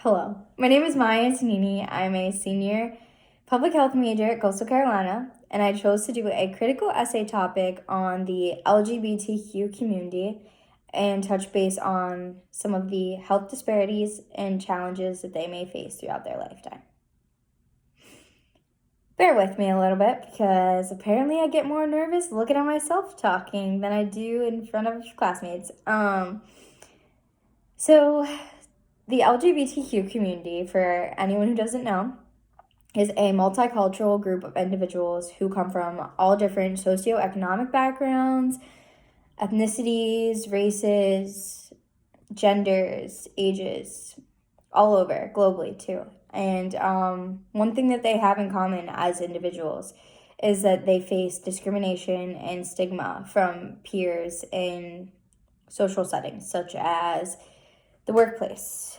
Hello, my name is Maya Antonini. I'm a senior public health major at Coastal Carolina, and I chose to do a critical essay topic on the LGBTQ community and touch base on some of the health disparities and challenges that they may face throughout their lifetime. Bear with me a little bit because apparently I get more nervous looking at myself talking than I do in front of classmates. So the LGBTQ community, for anyone who doesn't know, is a multicultural group of individuals who come from all different socioeconomic backgrounds, ethnicities, races, genders, ages, all over globally too. And one thing that they have in common as individuals is that they face discrimination and stigma from peers in social settings such as the workplace,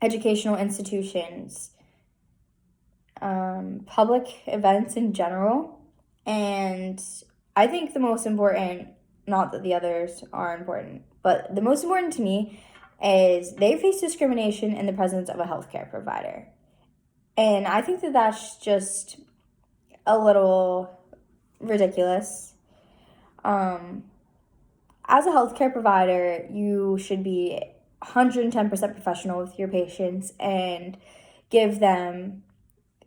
educational institutions, public events in general. And I think the most important, not that the others are important, but the most important to me is they face discrimination in the presence of a healthcare provider. And I think that that's just a little ridiculous. As a healthcare provider, you should be 110% professional with your patients and give them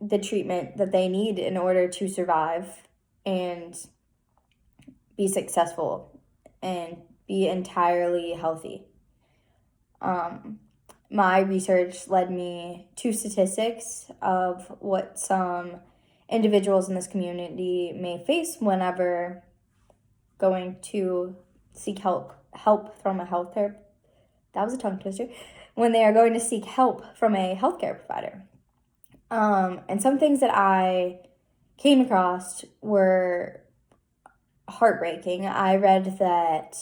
the treatment that they need in order to survive and be successful and be entirely healthy. My research led me to statistics of what some individuals in this community may face whenever going to seek help from a healthcare. That was a tongue twister. When they are going to seek help from a healthcare provider. And some things that I came across were heartbreaking. I read that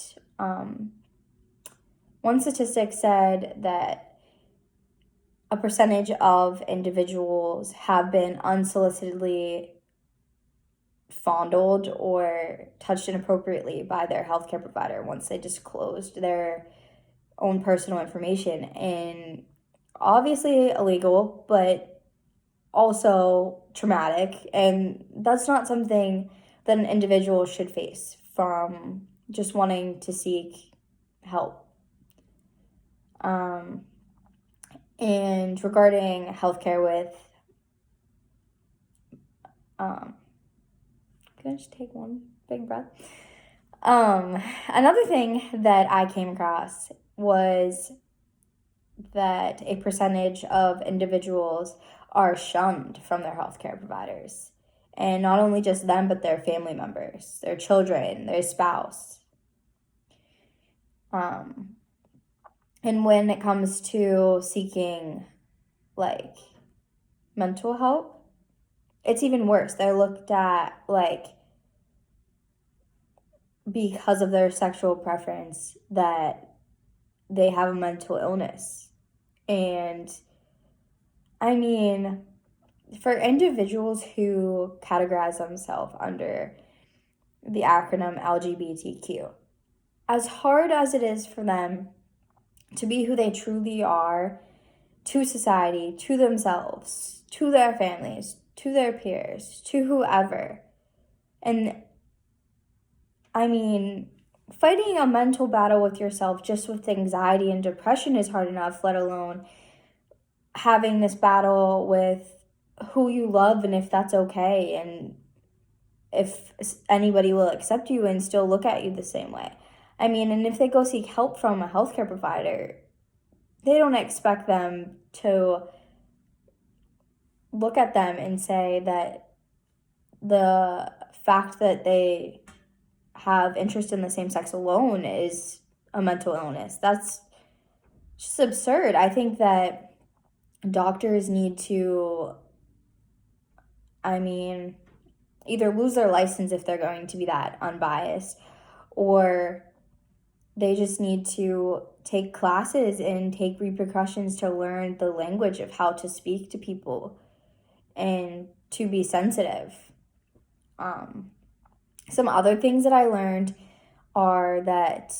one statistic said that a percentage of individuals have been unsolicitedly fondled or touched inappropriately by their healthcare provider once they disclosed their own personal information. And obviously illegal, but also traumatic. And that's not something that an individual should face from just wanting to seek help. And regarding healthcare with, can I just take one big breath? Another thing that I came across was that a percentage of individuals are shunned from their healthcare providers. And not only just them, but their family members, their children, their spouse. And when it comes to seeking, like, mental help, it's even worse. They're looked at, like, because of their sexual preference, that they have a mental illness. And, I mean, for individuals who categorize themselves under the acronym LGBTQ, as hard as it is for them to be who they truly are to society, to themselves, to their families, to their peers, to whoever. And I mean, fighting a mental battle with yourself just with anxiety and depression is hard enough, let alone having this battle with who you love and if that's okay and if anybody will accept you and still look at you the same way. I mean, and if they go seek help from a healthcare provider, they don't expect them to look at them and say that the fact that they have interest in the same sex alone is a mental illness. That's just absurd. I think that doctors need to, either lose their license if they're going to be that unbiased, or they just need to take classes and take repercussions to learn the language of how to speak to people and to be sensitive. Some other things that I learned are that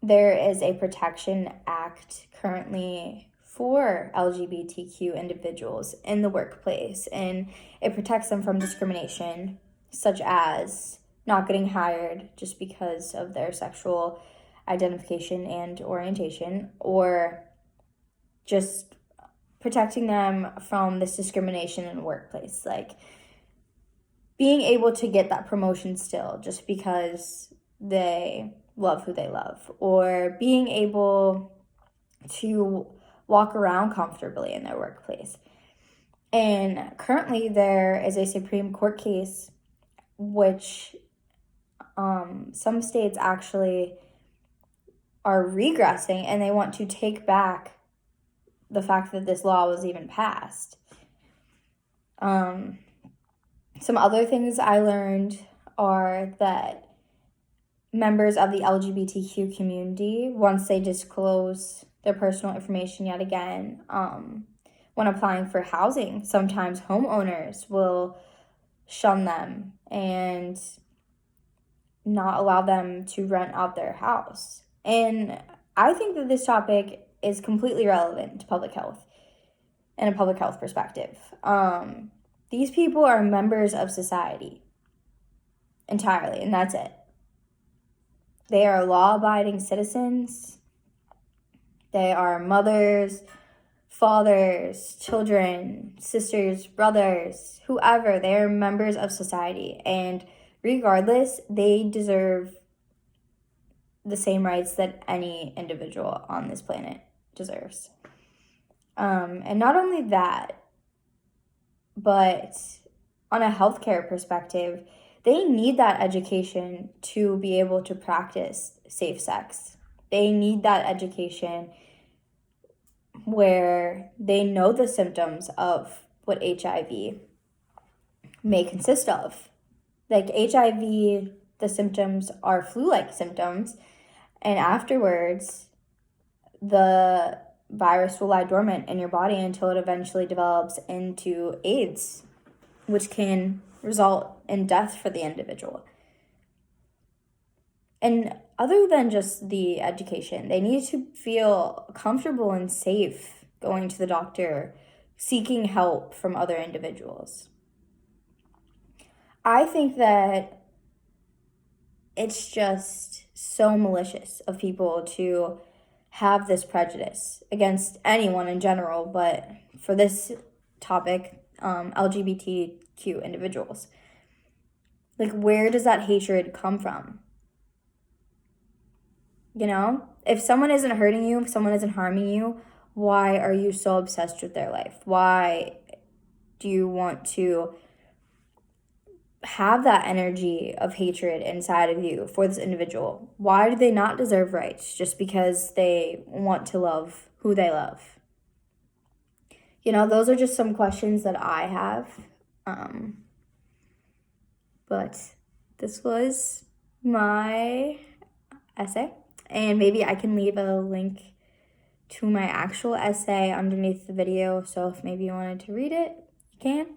there is a protection act currently for LGBTQ individuals in the workplace, and it protects them from discrimination, such as not getting hired just because of their sexual identification and orientation, or just protecting them from this discrimination in the workplace, like being able to get that promotion still just because they love who they love, or being able to walk around comfortably in their workplace. And currently there is a Supreme Court case which some states actually are regressing, and they want to take back the fact that this law was even passed. Some other things I learned are that members of the LGBTQ community, once they disclose their personal information yet again, when applying for housing, sometimes homeowners will shun them and not allow them to rent out their house. And I think that this topic is completely relevant to public health and a public health perspective. These people are members of society entirely, and that's it. They are law-abiding citizens. They are mothers, fathers, children, sisters, brothers, whoever. They are members of society, and regardless, they deserve the same rights that any individual on this planet deserves. And not only that, but on a healthcare perspective, they need that education to be able to practice safe sex. They need that education where they know the symptoms of what HIV may consist of. Like HIV, the symptoms are flu-like symptoms, and afterwards, the virus will lie dormant in your body until it eventually develops into AIDS, which can result in death for the individual. And other than just the education, they need to feel comfortable and safe going to the doctor, seeking help from other individuals. I think that it's just so malicious of people to have this prejudice against anyone in general, but for this topic, LGBTQ individuals. Like, where does that hatred come from? You know, if someone isn't hurting you, if someone isn't harming you, why are you so obsessed with their life? Why do you want to have that energy of hatred inside of you for this individual? Why do they not deserve rights just because they want to love who they love? You know, those are just some questions that I have. But this was my essay, and maybe I can leave a link to my actual essay underneath the video, so if maybe you wanted to read it, you can.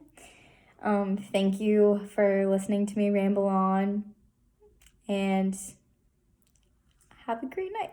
Thank you for listening to me ramble on, and have a great night.